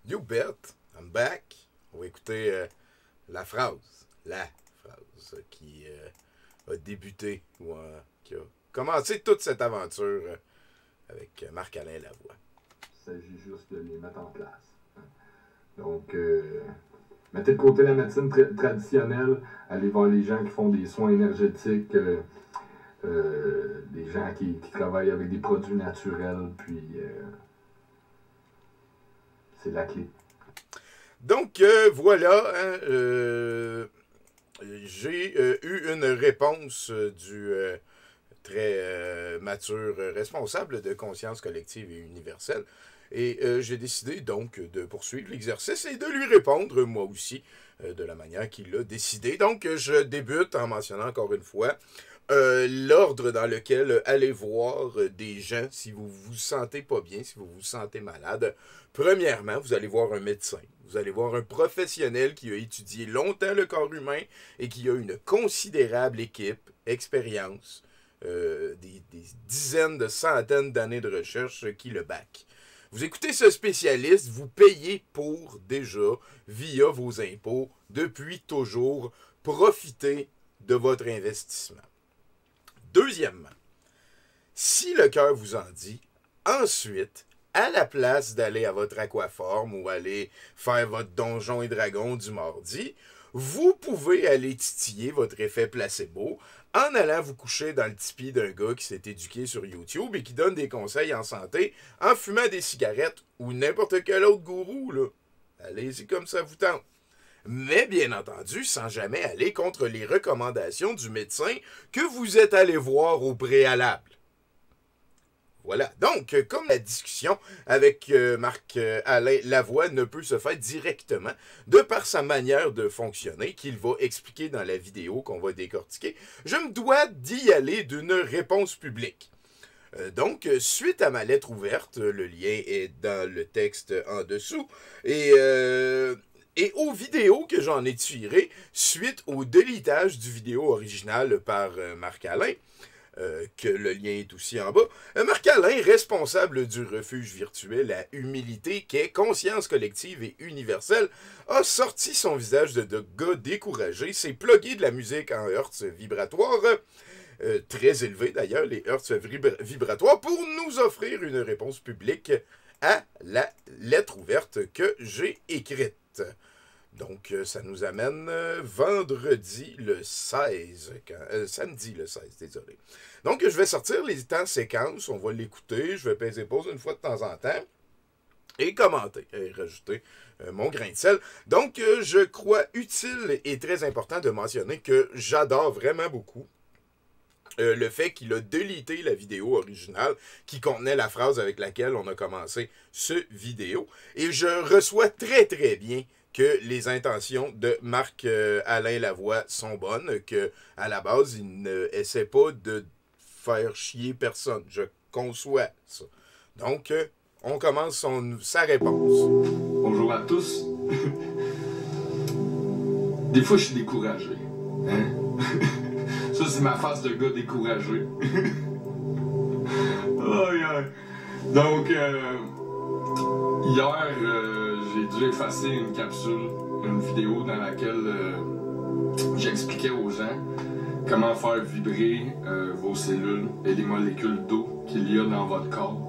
You bet, I'm back. On va écouter la phrase qui a débuté ou qui a commencé toute cette aventure avec Marc-Alain Lavoie. Il s'agit juste de les mettre en place. Donc, mettez de côté la médecine traditionnelle, allez voir les gens qui font des soins énergétiques, des gens qui travaillent avec des produits naturels, puis c'est la clé. Donc, voilà, hein, j'ai eu une réponse du très mature responsable de conscience collective et universelle. Et j'ai décidé donc de poursuivre l'exercice et de lui répondre, moi aussi, de la manière qu'il a décidé. Donc, je débute en mentionnant encore une fois l'ordre dans lequel allez voir des gens si vous vous sentez pas bien, si vous vous sentez malade. Premièrement, vous allez voir un médecin. Vous allez voir un professionnel qui a étudié longtemps le corps humain et qui a une considérable équipe, expérience, des dizaines de centaines d'années de recherche qui le back. Vous écoutez ce spécialiste, vous payez pour déjà, via vos impôts, depuis toujours, profiter de votre investissement. Deuxièmement, si le cœur vous en dit, ensuite, à la place d'aller à votre aquaforme ou aller faire votre donjon et dragon du mardi, vous pouvez aller titiller votre effet placebo en allant vous coucher dans le tipi d'un gars qui s'est éduqué sur YouTube et qui donne des conseils en santé en fumant des cigarettes ou n'importe quel autre gourou, là. Allez-y comme ça vous tente. Mais bien entendu, sans jamais aller contre les recommandations du médecin que vous êtes allé voir au préalable. Voilà. Donc, comme la discussion avec Marc-Alain Lavoie ne peut se faire directement, de par sa manière de fonctionner, qu'il va expliquer dans la vidéo qu'on va décortiquer, je me dois d'y aller d'une réponse publique. Donc, suite à ma lettre ouverte, le lien est dans le texte en dessous, et aux vidéos que j'en ai tirées, suite au délitage du vidéo original par Marc-Alain, que le lien est aussi en bas. Marc-Alain, responsable du refuge virtuel à humilité qu'est Conscience collective et universelle, a sorti son visage de gars découragé, s'est plugué de la musique en hertz vibratoire, très élevé d'ailleurs, les hertz vibratoires, pour nous offrir une réponse publique à la lettre ouverte que j'ai écrite. Donc, ça nous amène vendredi le 16, samedi le 16, désolé. Donc, je vais sortir les temps séquences, on va l'écouter, je vais peser pause une fois de temps en temps, et commenter, et rajouter mon grain de sel. Donc, je crois utile et très important de mentionner que j'adore vraiment beaucoup le fait qu'il a délité la vidéo originale qui contenait la phrase avec laquelle on a commencé ce vidéo. Et je reçois très très bien que les intentions de Marc-Alain Lavoie sont bonnes, que à la base, il n'essaie pas de faire chier personne. Je conçois ça. Donc, on commence sa réponse. Bonjour à tous. Des fois, je suis découragé. Hein? Ça, c'est ma face de gars découragé. Donc, hier, j'ai dû effacer une capsule, une vidéo dans laquelle j'expliquais aux gens comment faire vibrer vos cellules et les molécules d'eau qu'il y a dans votre corps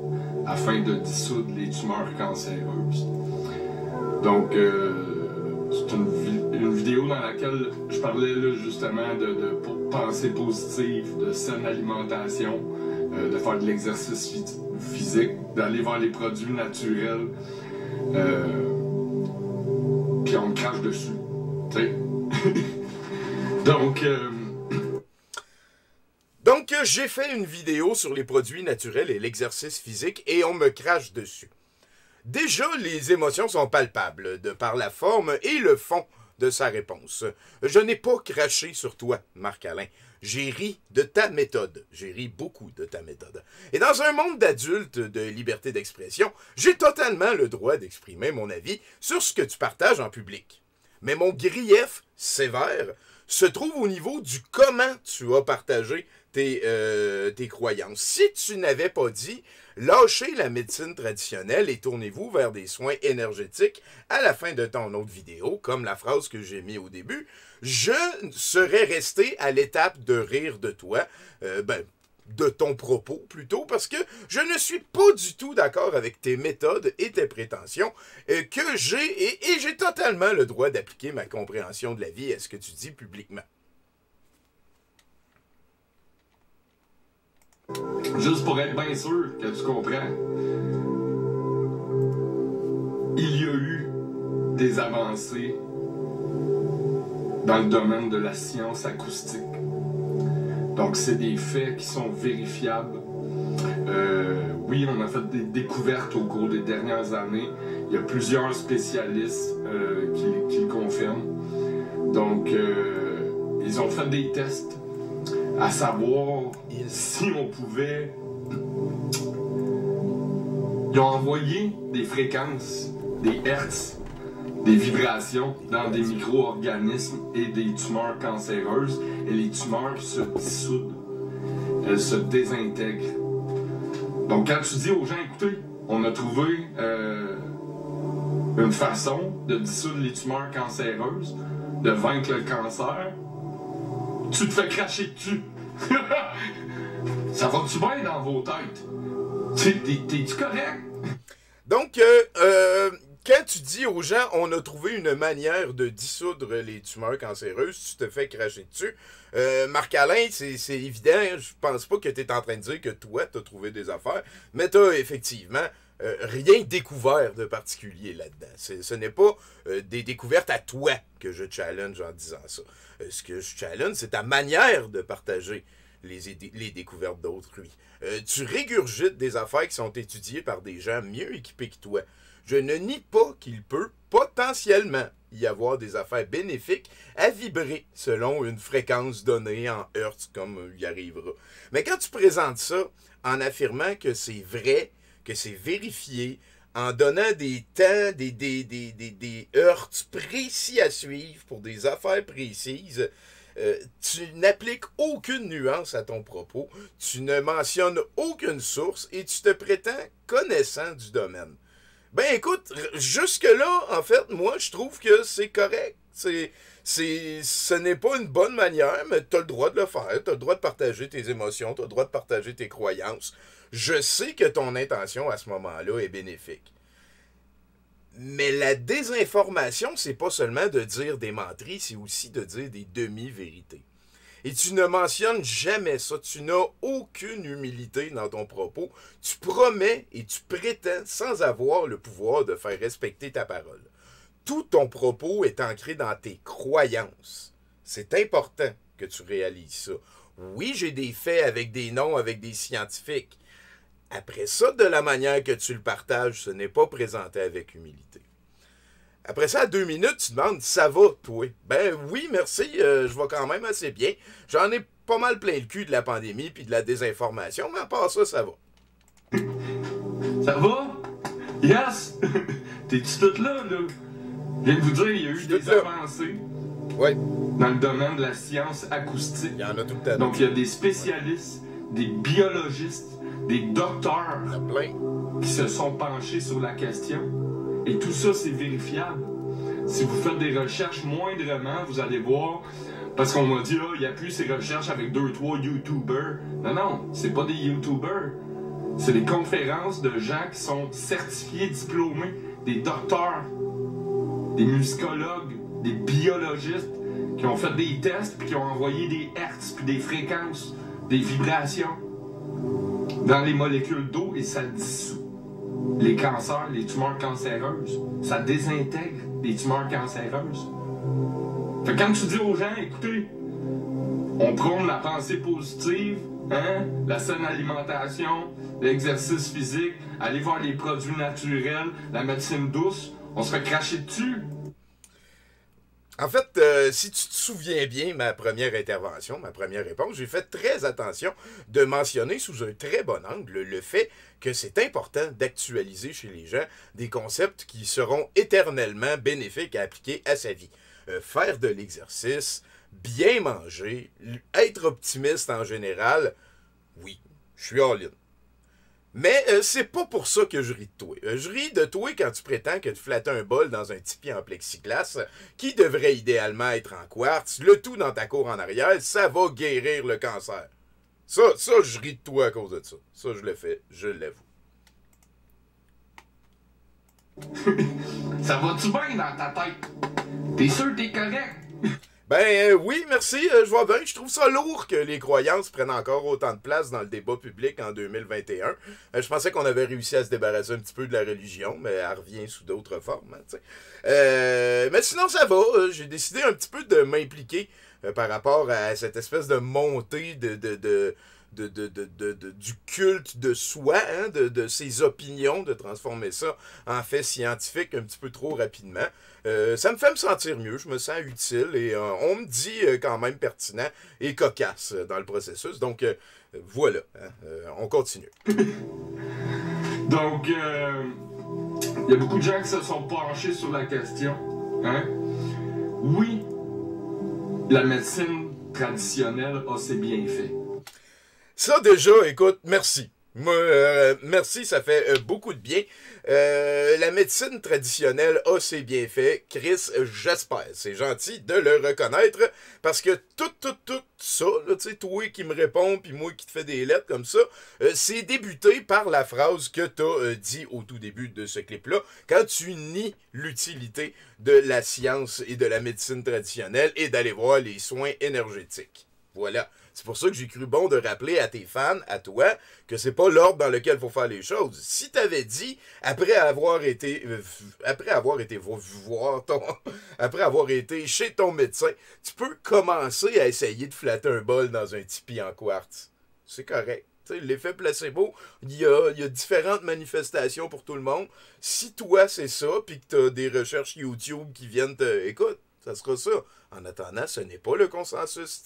afin de dissoudre les tumeurs cancéreuses. Donc, c'est une vidéo dans laquelle je parlais là, justement de pensée positive, de saine alimentation, de faire de l'exercice physique, d'aller vers les produits naturels, puis on me crache dessus, tu sais. Donc, j'ai fait une vidéo sur les produits naturels et l'exercice physique et on me crache dessus. Déjà, les émotions sont palpables de par la forme et le fond de sa réponse. Je n'ai pas craché sur toi, Marc-Alain. J'ai ri de ta méthode. J'ai ri beaucoup de ta méthode. Et dans un monde d'adultes de liberté d'expression, j'ai totalement le droit d'exprimer mon avis sur ce que tu partages en public. Mais mon grief sévère se trouve au niveau du comment tu as partagé tes croyances. Si tu n'avais pas dit Lâchez la médecine traditionnelle et tournez-vous vers des soins énergétiques à la fin de ton autre vidéo, comme la phrase que j'ai mis au début. Je serais resté à l'étape de rire de toi, de ton propos plutôt, parce que je ne suis pas du tout d'accord avec tes méthodes et tes prétentions que j'ai, et j'ai totalement le droit d'appliquer ma compréhension de la vie à ce que tu dis publiquement. Juste pour être bien sûr que tu comprends, il y a eu des avancées dans le domaine de la science acoustique. Donc, c'est des faits qui sont vérifiables. Oui, on a fait des découvertes au cours des dernières années. Il y a plusieurs spécialistes qui le confirment. Donc, ils ont fait des tests à savoir si on pouvait... Ils ont envoyé des fréquences, des hertz, des vibrations dans des micro-organismes et des tumeurs cancéreuses, et les tumeurs se dissoudent, elles se désintègrent. Donc quand tu dis aux gens, écoutez, on a trouvé une façon de dissoudre les tumeurs cancéreuses, de vaincre le cancer, tu te fais cracher dessus. Ça va-tu bien dans vos têtes? T'es-tu correct? Donc, quand tu dis aux gens, on a trouvé une manière de dissoudre les tumeurs cancéreuses, tu te fais cracher dessus. Marc-Alain, c'est évident, je pense pas que tu es en train de dire que toi, tu as trouvé des affaires, mais tu as effectivement rien découvert de particulier là-dedans. Ce n'est pas des découvertes à toi que je challenge en disant ça. Ce que je challenge, c'est ta manière de partager les découvertes d'autrui. Tu régurgites des affaires qui sont étudiées par des gens mieux équipés que toi. Je ne nie pas qu'il peut potentiellement y avoir des affaires bénéfiques à vibrer selon une fréquence donnée en hertz, comme il y arrivera. Mais quand tu présentes ça en affirmant que c'est vrai, que c'est vérifié, en donnant des temps, des hertz précis à suivre pour des affaires précises, tu n'appliques aucune nuance à ton propos, tu ne mentionnes aucune source et tu te prétends connaissant du domaine. Ben écoute, jusque-là, en fait, moi, je trouve que c'est correct. Ce n'est pas une bonne manière, mais tu as le droit de le faire. Tu as le droit de partager tes émotions, tu as le droit de partager tes croyances. Je sais que ton intention à ce moment-là est bénéfique. Mais la désinformation, c'est pas seulement de dire des menteries, c'est aussi de dire des demi-vérités. Et tu ne mentionnes jamais ça, tu n'as aucune humilité dans ton propos, tu promets et tu prétends sans avoir le pouvoir de faire respecter ta parole. Tout ton propos est ancré dans tes croyances. C'est important que tu réalises ça. Oui, j'ai des faits avec des noms, avec des scientifiques. Après ça, de la manière que tu le partages, ce n'est pas présenté avec humilité. Après ça, à 2 minutes, tu demandes « Ça va, toi? » Ben oui, merci, je vais quand même assez bien. J'en ai pas mal plein le cul de la pandémie puis de la désinformation, mais à part ça, ça va. Ça va? Yes! T'es-tu tout là? Je viens de vous dire, il y a eu des avancées dans le domaine de la science acoustique. Il y en a tout le temps. Donc, il y a des spécialistes, des biologistes, des docteurs qui se sont penchés sur la question. Et tout ça, c'est vérifiable. Si vous faites des recherches moindrement, vous allez voir, parce qu'on m'a dit, il appuie ses recherches avec 2-3 YouTubers. Non, c'est pas des YouTubers. C'est des conférences de gens qui sont certifiés, diplômés, des docteurs, des musicologues, des biologistes, qui ont fait des tests, puis qui ont envoyé des hertz, puis des fréquences, des vibrations dans les molécules d'eau, et ça dissout les cancers, les tumeurs cancéreuses. Ça désintègre les tumeurs cancéreuses. Fait que quand tu dis aux gens, écoutez, on prône la pensée positive, la saine alimentation, l'exercice physique, aller voir les produits naturels, la médecine douce, on se fait cracher dessus. En fait, si tu te souviens bien, ma première intervention, ma première réponse, j'ai fait très attention de mentionner sous un très bon angle le fait que c'est important d'actualiser chez les gens des concepts qui seront éternellement bénéfiques à appliquer à sa vie. Faire de l'exercice, bien manger, être optimiste en général, oui, je suis all-in. Mais c'est pas pour ça que je ris de toi. Je ris de toi quand tu prétends que tu flattes un bol dans un tipi en plexiglas qui devrait idéalement être en quartz, le tout dans ta cour en arrière, ça va guérir le cancer. Ça, je ris de toi à cause de ça. Ça, je le fais, je l'avoue. Ça va-tu bien dans ta tête? T'es sûr que t'es correct? Ben oui, merci, je vois bien. Je trouve ça lourd que les croyances prennent encore autant de place dans le débat public en 2021. Je pensais qu'on avait réussi à se débarrasser un petit peu de la religion, mais elle revient sous d'autres formes. Hein, mais sinon, ça va. J'ai décidé un petit peu de m'impliquer par rapport à cette espèce de montée du culte de soi, hein, de ses opinions, de transformer ça en fait scientifique un petit peu trop rapidement. Ça me fait me sentir mieux, je me sens utile et on me dit quand même pertinent et cocasse dans le processus. Donc voilà, hein, on continue. Donc, il y a beaucoup de gens qui se sont penchés sur la question. Hein? Oui, la médecine traditionnelle a ses bienfaits. Ça déjà, écoute, merci. Moi, merci, ça fait beaucoup de bien. La médecine traditionnelle a ses bienfaits. Chris, j'espère. C'est gentil de le reconnaître parce que tout ça, tu sais, toi qui me réponds puis moi qui te fais des lettres comme ça, c'est débuté par la phrase que t'as dit au tout début de ce clip-là quand tu nies l'utilité de la science et de la médecine traditionnelle et d'aller voir les soins énergétiques. Voilà. C'est pour ça que j'ai cru bon de rappeler à tes fans, à toi, que c'est pas l'ordre dans lequel il faut faire les choses. Si t'avais dit, après avoir été chez ton médecin, tu peux commencer à essayer de flatter un bol dans un tipi en quartz. C'est correct. L'effet placebo, il y a différentes manifestations pour tout le monde. Si toi, c'est ça, puis que t'as des recherches YouTube qui viennent te... Écoute, ça sera ça. En attendant, ce n'est pas le consensus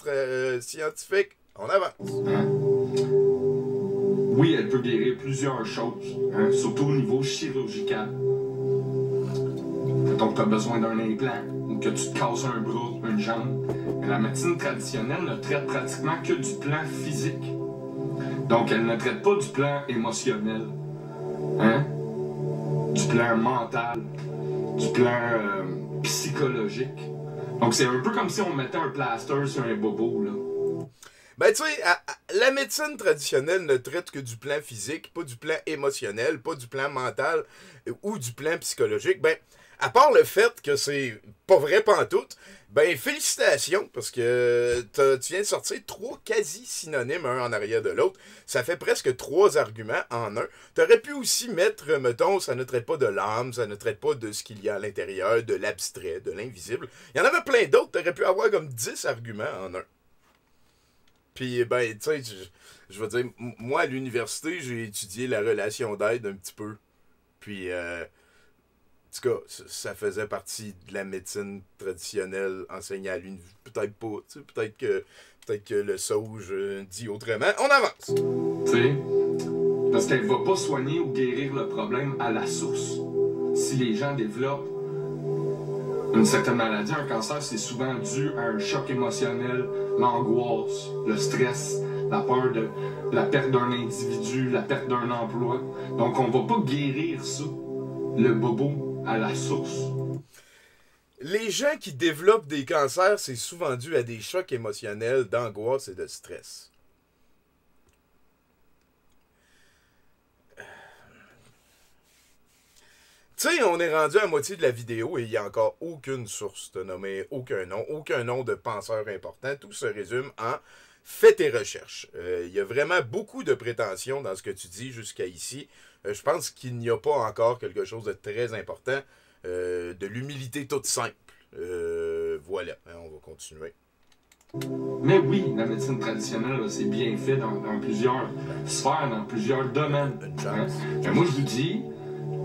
scientifique. On avance. Hein? Oui, elle peut guérir plusieurs choses, hein? Surtout au niveau chirurgical. Donc, tu as besoin d'un implant ou que tu te casses un bras, une jambe. Mais la médecine traditionnelle ne traite pratiquement que du plan physique. Donc, elle ne traite pas du plan émotionnel, hein? Du plan mental, du plan psychologique. Donc, c'est un peu comme si on mettait un plaster sur un bobo, là. Ben, tu sais, la médecine traditionnelle ne traite que du plan physique, pas du plan émotionnel, pas du plan mental ou du plan psychologique. Ben, à part le fait que c'est pas vrai pantoute, ben, félicitations, parce que tu viens de sortir 3 quasi-synonymes, un en arrière de l'autre. Ça fait presque 3 arguments en un. T'aurais pu aussi mettre, mettons, ça ne traite pas de l'âme, ça ne traite pas de ce qu'il y a à l'intérieur, de l'abstrait, de l'invisible. Il y en avait plein d'autres, t'aurais pu avoir comme 10 arguments en un. Puis, ben, tu sais, je veux dire, moi, à l'université, j'ai étudié la relation d'aide un petit peu. Puis, en tout cas, ça faisait partie de la médecine traditionnelle enseignée à l'université. Peut-être pas, tu sais, peut-être que le sauge dit autrement. On avance! Tu sais, parce qu'elle va pas soigner ou guérir le problème à la source. Si les gens développent une certaine maladie, un cancer, c'est souvent dû à un choc émotionnel, l'angoisse, le stress, la peur de la perte d'un individu, la perte d'un emploi. Donc, on va pas guérir ça, le bobo, à la source. Les gens qui développent des cancers, c'est souvent dû à des chocs émotionnels, d'angoisse et de stress. Tu sais, on est rendu à moitié de la vidéo et il n'y a encore aucune source de nommer aucun nom de penseur important. Tout se résume en « fais tes recherches ». Il y a vraiment beaucoup de prétentions dans ce que tu dis jusqu'à ici. Je pense qu'il n'y a pas encore quelque chose de très important, de l'humilité toute simple. Voilà, hein, on va continuer. Mais oui, la médecine traditionnelle, c'est bien fait dans plusieurs sphères, dans plusieurs domaines. Une chance. Mais moi, je vous dis...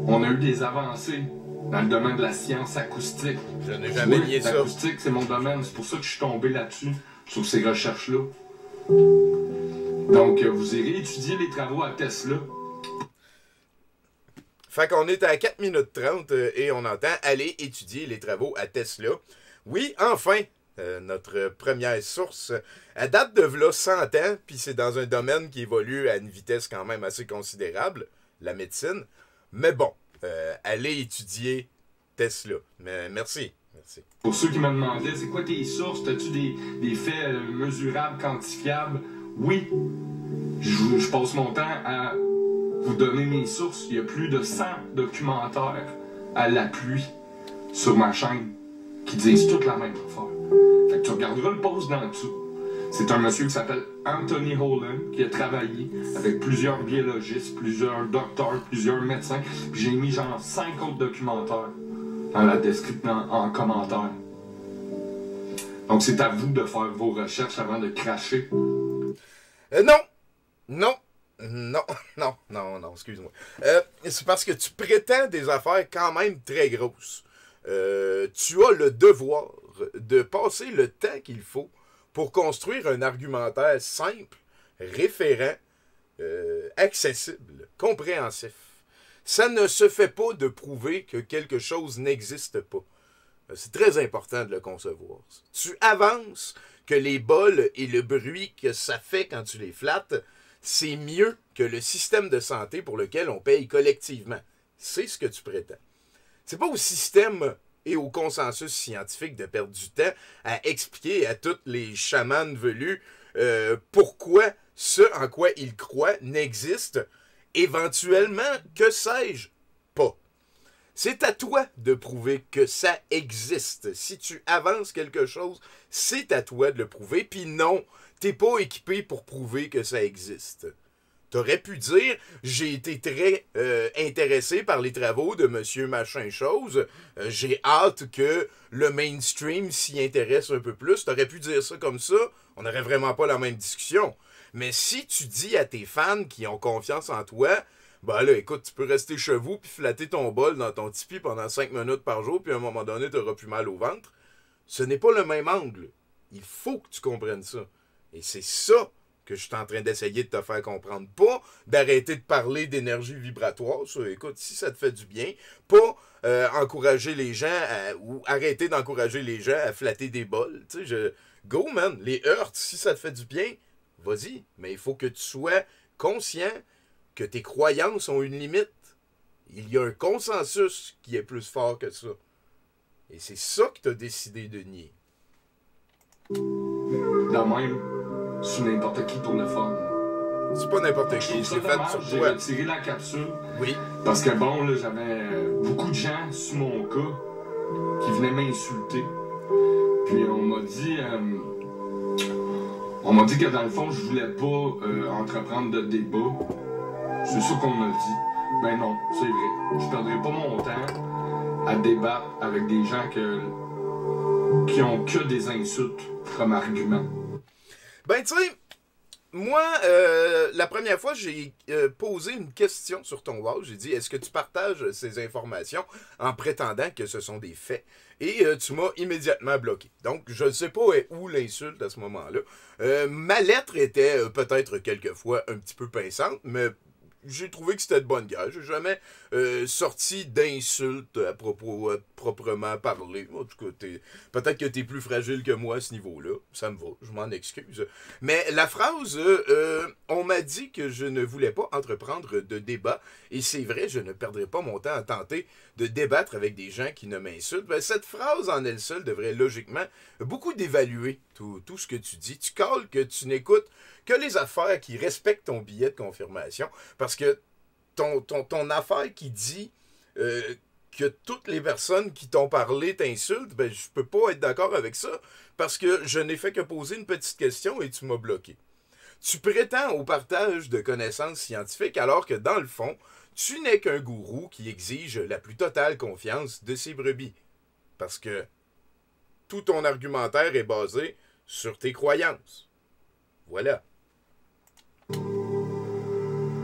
On a eu des avancées dans le domaine de la science acoustique. Je n'ai jamais nié ça. L'acoustique, c'est mon domaine. C'est pour ça que je suis tombé là-dessus, sur ces recherches-là. Donc, vous irez étudier les travaux à Tesla. Fait qu'on est à 4 minutes 30 et on entend aller étudier les travaux à Tesla. Oui, enfin, Notre première source, elle date de v'là 100 ans, puis c'est dans un domaine qui évolue à une vitesse quand même assez considérable, la médecine. Mais bon, allez étudier Tesla. Mais merci. Merci. Pour ceux qui me demandaient, c'est quoi tes sources? As-tu des faits mesurables, quantifiables? Oui. Je passe mon temps à vous donner mes sources. Il y a plus de 100 documentaires à l'appui sur ma chaîne qui disent toute la même affaire. Fait que tu regarderas le post d'en dessous. C'est un monsieur qui s'appelle Anthony Holland qui a travaillé avec plusieurs biologistes, plusieurs docteurs, plusieurs médecins. Puis j'ai mis genre 5 autres documentaires dans la description en commentaire. Donc c'est à vous de faire vos recherches avant de cracher. Non! Non! Non, excuse-moi. C'est parce que tu prétends des affaires quand même très grosses. Tu as le devoir de passer le temps qu'il faut pour construire un argumentaire simple, référent, accessible, compréhensif. Ça ne se fait pas de prouver que quelque chose n'existe pas. C'est très important de le concevoir. Tu avances que les bols et le bruit que ça fait quand tu les flattes, c'est mieux que le système de santé pour lequel on paye collectivement. C'est ce que tu prétends. C'est pas au système et au consensus scientifique de perdre du temps à expliquer à tous les chamans velus pourquoi ce en quoi ils croient n'existe éventuellement, que sais-je, pas. C'est à toi de prouver que ça existe. Si tu avances quelque chose, c'est à toi de le prouver. Puis non, t'es pas équipé pour prouver que ça existe. T'aurais pu dire, j'ai été très intéressé par les travaux de monsieur machin chose, j'ai hâte que le mainstream s'y intéresse un peu plus. T'aurais pu dire ça comme ça, on n'aurait vraiment pas la même discussion. Mais si tu dis à tes fans qui ont confiance en toi, ben là, écoute, tu peux rester chez vous puis flatter ton bol dans ton tipi pendant 5 minutes par jour, puis à un moment donné, t'auras plus mal au ventre. Ce n'est pas le même angle. Il faut que tu comprennes ça. Et c'est ça que je suis en train d'essayer de te faire comprendre. Pas d'arrêter de parler d'énergie vibratoire. Ça, écoute, si ça te fait du bien. Pas encourager les gens ou arrêter d'encourager les gens à flatter des bols. Tu sais, go, man. Les heurts, si ça te fait du bien, vas-y. Mais il faut que tu sois conscient que tes croyances ont une limite. Il y a un consensus qui est plus fort que ça. Et c'est ça que tu as décidé de nier. De même, sur n'importe qui pour le fun. C'est pas n'importe qui, c'est fait sur J'ai toi. retiré la capsule. Oui. Parce que bon, là, j'avais beaucoup de gens sur mon cas qui venaient m'insulter. Puis on m'a dit que dans le fond, je voulais pas entreprendre de débat. C'est ça qu'on m'a dit. Ben non, c'est vrai. Je perdrai pas mon temps à débattre avec des gens qui ont que des insultes comme argument. Ben, tu sais, moi, la première fois, j'ai posé une question sur ton wall. J'ai dit, est-ce que tu partages ces informations en prétendant que ce sont des faits? Et tu m'as immédiatement bloqué. Donc, je ne sais pas où l'insulte à ce moment-là. Ma lettre était peut-être quelquefois un petit peu pinçante, mais j'ai trouvé que c'était de bonne guerre. J'ai jamais sorti d'insultes à propos proprement parler. En tout cas, peut-être que t'es plus fragile que moi à ce niveau-là. Ça me va, je m'en excuse. Mais la phrase on m'a dit que je ne voulais pas entreprendre de débat. Et c'est vrai, je ne perdrai pas mon temps à tenter de débattre avec des gens qui ne m'insultent. Ben, cette phrase en elle seule devrait logiquement beaucoup dévaluer tout ce que tu dis. Tu cales que tu n'écoutes que les affaires qui respectent ton billet de confirmation. Parce que ton affaire qui dit que toutes les personnes qui t'ont parlé t'insultent, ben je peux pas être d'accord avec ça. Parce que je n'ai fait que poser une petite question et tu m'as bloqué. Tu prétends au partage de connaissances scientifiques alors que dans le fond, tu n'es qu'un gourou qui exige la plus totale confiance de ses brebis. Parce que tout ton argumentaire est basé sur tes croyances. Voilà.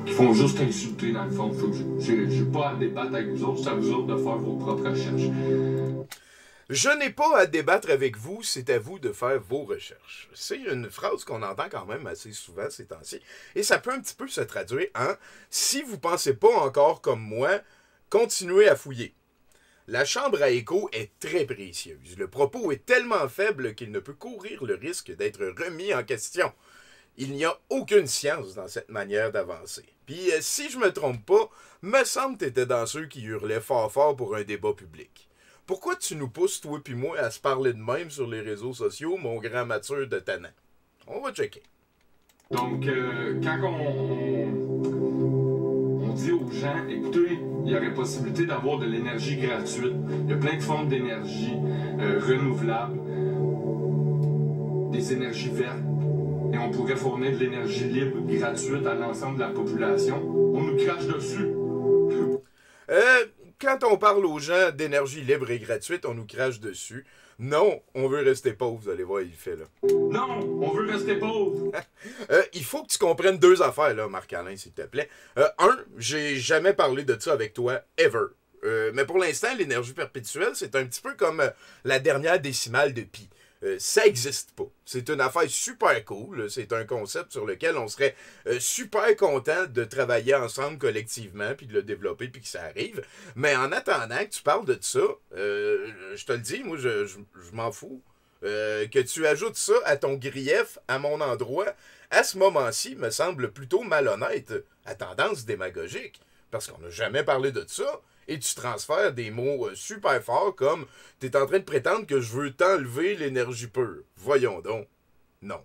Ils font juste insulter dans le fond. J'ai pas à débattre avec vous autres, c'est à vous autres de faire vos propres recherches. Je n'ai pas à débattre avec vous, c'est à vous de faire vos recherches. C'est une phrase qu'on entend quand même assez souvent ces temps-ci. Et ça peut un petit peu se traduire en « Si vous pensez pas encore comme moi, continuez à fouiller ». La chambre à écho est très précieuse. Le propos est tellement faible qu'il ne peut courir le risque d'être remis en question. Il n'y a aucune science dans cette manière d'avancer. Puis, si je me trompe pas, me semble que t'étais dans ceux qui hurlaient fort fort pour un débat public. Pourquoi tu nous pousses, toi puis moi, à se parler de même sur les réseaux sociaux, mon grand mature de tannant? On va checker. Donc, quand on dit aux gens, écoutez, il y aurait possibilité d'avoir de l'énergie gratuite. Il y a plein de formes d'énergie renouvelables, des énergies vertes, et on pourrait fournir de l'énergie libre, gratuite à l'ensemble de la population. On nous crache dessus. Quand on parle aux gens d'énergie libre et gratuite, on nous crache dessus. Non, on veut rester pauvre, vous allez voir, il fait là. Non, on veut rester pauvre. Il faut que tu comprennes deux affaires, là, Marc-Alain, s'il te plaît. J'ai jamais parlé de ça avec toi, ever. Mais pour l'instant, l'énergie perpétuelle, c'est un petit peu comme la dernière décimale de pi. Ça n'existe pas. C'est une affaire super cool. C'est un concept sur lequel on serait super content de travailler ensemble collectivement, puis de le développer, puis que ça arrive. Mais en attendant que tu parles de ça, je te le dis, moi, je m'en fous. Que tu ajoutes ça à ton grief, à mon endroit, à ce moment-ci, me semble plutôt malhonnête, à tendance démagogique. Parce qu'on n'a jamais parlé de ça. Et tu transfères des mots super forts comme « T'es en train de prétendre que je veux t'enlever l'énergie pure. » Voyons donc. Non.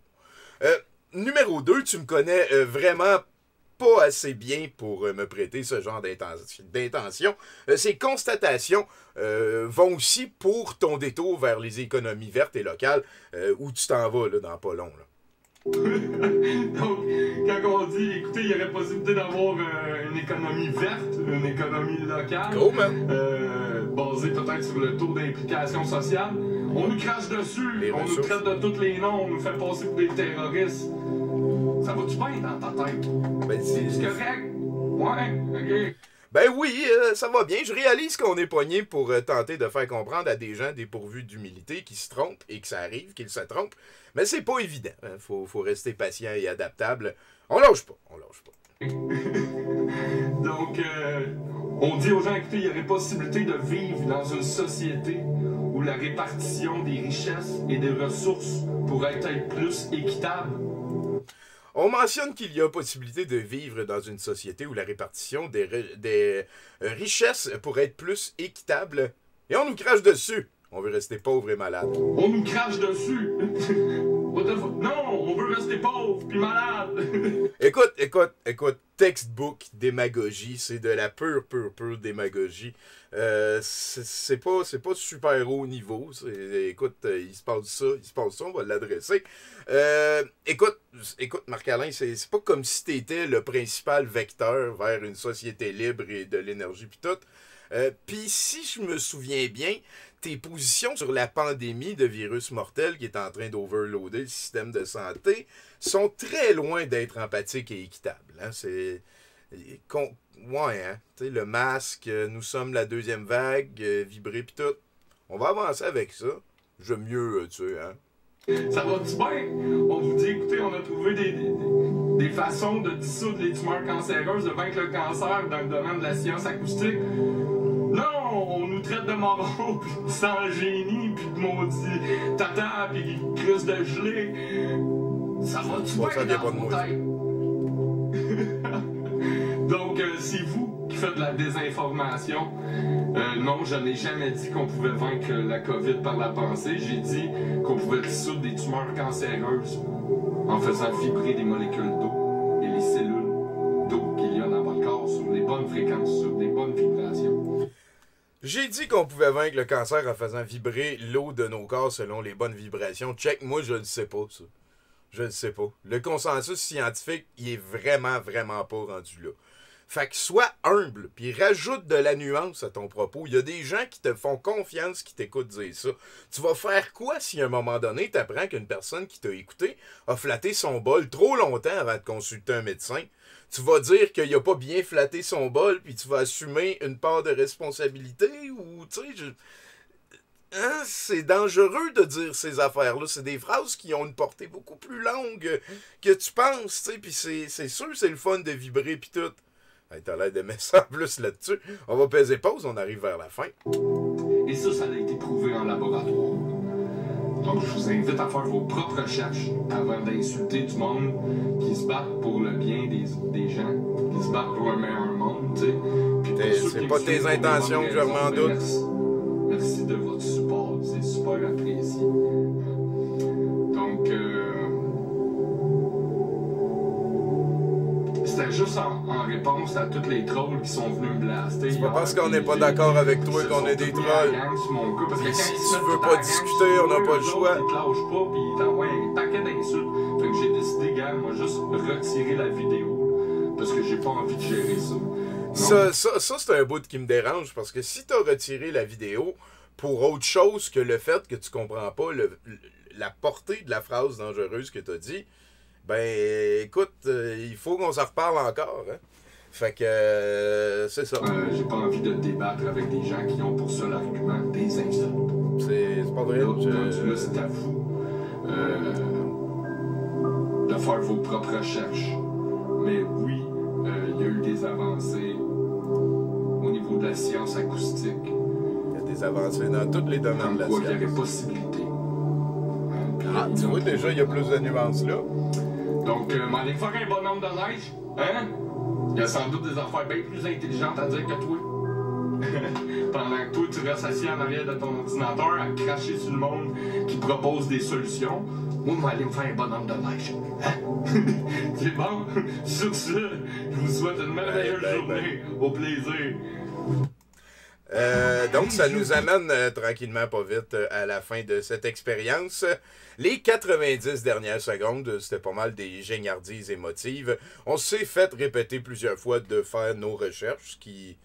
Numéro 2, tu me connais vraiment pas assez bien pour me prêter ce genre d'intention. Ces constatations vont aussi pour ton détour vers les économies vertes et locales où tu t'en vas là, dans pas long. Là. Donc, quand on dit, écoutez, il y aurait possibilité d'avoir une économie verte, une économie locale, basée peut-être sur le taux d'implication sociale, on nous crache dessus, on nous traite de tous les noms, on nous fait passer pour des terroristes. Ça va-tu bien dans ta tête? Ben, c'est correct? Ouais, ok. Ben oui, ça va bien. Je réalise qu'on est poigné pour tenter de faire comprendre à des gens dépourvus d'humilité qui se trompent et que ça arrive, qu'ils se trompent. Mais c'est pas évident. Hein. Faut rester patient et adaptable. On lâche pas. Donc, on dit aux gens, écoutez, il y aurait possibilité de vivre dans une société où la répartition des richesses et des ressources pourrait être plus équitable. On mentionne qu'il y a possibilité de vivre dans une société où la répartition des richesses pourrait être plus équitable. Et on nous crache dessus. On veut rester pauvre et malade. On nous crache dessus. Non, on veut rester pauvre puis malade. Écoute, textbook démagogie, c'est de la pure démagogie. C'est pas super haut niveau. Écoute, il se passe ça, on va l'adresser. Écoute, Marc-Alain, c'est pas comme si t'étais le principal vecteur vers une société libre et de l'énergie pis tout. Puis si je me souviens bien, tes positions sur la pandémie de virus mortel qui est en train d'overloader le système de santé sont très loin d'être empathiques et équitables. Hein? Ouais, hein? T'sais, le masque, nous sommes la deuxième vague, vibrer pis tout. On va avancer avec ça. J'aime mieux, tu sais, hein? Ça va-tu bien? On vous dit, écoutez, on a trouvé des façons de dissoudre les tumeurs cancéreuses, de vaincre le cancer dans le domaine de la science acoustique. Non, on nous traite de morons, pis de sans génie, pis de maudits tata, pis crise de gelée. Ça va-tu bien dans vos têtes? Donc, c'est vous qui faites de la désinformation. Non, je n'ai jamais dit qu'on pouvait vaincre la COVID par la pensée. J'ai dit qu'on pouvait dissoudre des tumeurs cancéreuses en faisant vibrer des molécules d'eau et les cellules d'eau qu'il y a dans votre corps sur les bonnes fréquences, sur des bonnes vibrations. J'ai dit qu'on pouvait vaincre le cancer en faisant vibrer l'eau de nos corps selon les bonnes vibrations. Check, moi, je le sais pas, ça. Je le sais pas. Le consensus scientifique, il est vraiment pas rendu là. Fait que sois humble, puis rajoute de la nuance à ton propos. Il y a des gens qui te font confiance, qui t'écoutent dire ça. Tu vas faire quoi si à un moment donné, t'apprends qu'une personne qui t'a écouté a flatté son bol trop longtemps avant de consulter un médecin? Tu vas dire qu'il a pas bien flatté son bol, puis tu vas assumer une part de responsabilité, ou, tu sais, hein, c'est dangereux de dire ces affaires-là. C'est des phrases qui ont une portée beaucoup plus longue que tu penses, tu sais, puis c'est sûr c'est le fun de vibrer, puis tout. Hey, t'as l'air de mettre ça en plus là-dessus. On va peser pause, on arrive vers la fin. Et ça a été prouvé en laboratoire. Donc, je vous invite à faire vos propres recherches avant d'insulter du monde qui se battent pour le bien des gens, qui se battent pour un meilleur monde, tu sais. C'est pas tes intentions que je m'en doute. Merci de votre support, c'est super apprécié. Donc, c'était juste en réponse à tous les trolls qui sont venus me blaster. C'est pas parce qu'on n'est pas d'accord avec toi qu'on est des trolls. Puis si tu veux pas discuter, on n'a pas le choix. Ils te lâchent pas, puis ils t'envoient un paquet d'insultes. Fait que j'ai décidé, gars, moi, juste retirer la vidéo. Parce que j'ai pas envie de gérer ça. Ça c'est un bout qui me dérange, parce que si t'as retiré la vidéo pour autre chose que le fait que tu comprends pas la portée de la phrase dangereuse que t'as dit, ben, écoute, il faut qu'on s'en reparle encore, hein. Fait que, c'est ça. J'ai pas envie de débattre avec des gens qui ont pour seul argument des insultes. C'est pas vrai. Là, c'est à vous de faire vos propres recherches. Mais oui, il y a eu des avancées au niveau de la science acoustique. Il y a des avancées dans tous les domaines de la science. Il y avait possibilité. Tu vois, déjà, il y a plus de nuances là. Donc, m'allez faire un bonhomme de neige, hein? Il y a sans doute des affaires bien plus intelligentes à dire que toi. Pendant que toi, tu restes assis en arrière de ton ordinateur à cracher sur le monde qui propose des solutions, moi, m'allez me faire un bonhomme de neige. Hein? C'est bon? Sur ce, je vous souhaite une merveilleuse journée. Au plaisir. Donc, ça nous amène tranquillement, pas vite, à la fin de cette expérience. Les 90 dernières secondes, c'était pas mal des géniardises émotives. On s'est fait répéter plusieurs fois de faire nos recherches, qui...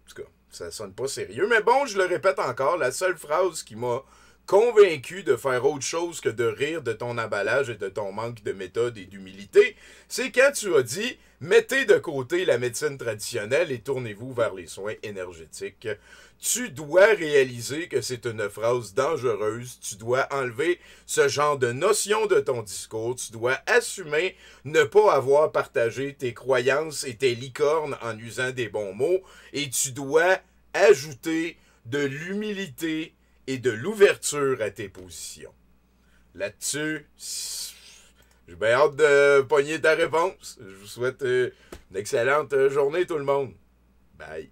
En tout cas, ça sonne pas sérieux. Mais bon, je le répète encore, la seule phrase qui m'a convaincu de faire autre chose que de rire de ton emballage et de ton manque de méthode et d'humilité, c'est quand tu as dit « Mettez de côté la médecine traditionnelle et tournez-vous vers les soins énergétiques ». Tu dois réaliser que c'est une phrase dangereuse, tu dois enlever ce genre de notion de ton discours, tu dois assumer ne pas avoir partagé tes croyances et tes licornes en usant des bons mots, et tu dois ajouter de l'humilité et de l'ouverture à tes positions. Là-dessus, j'ai bien hâte de pogner ta réponse. Je vous souhaite une excellente journée tout le monde. Bye.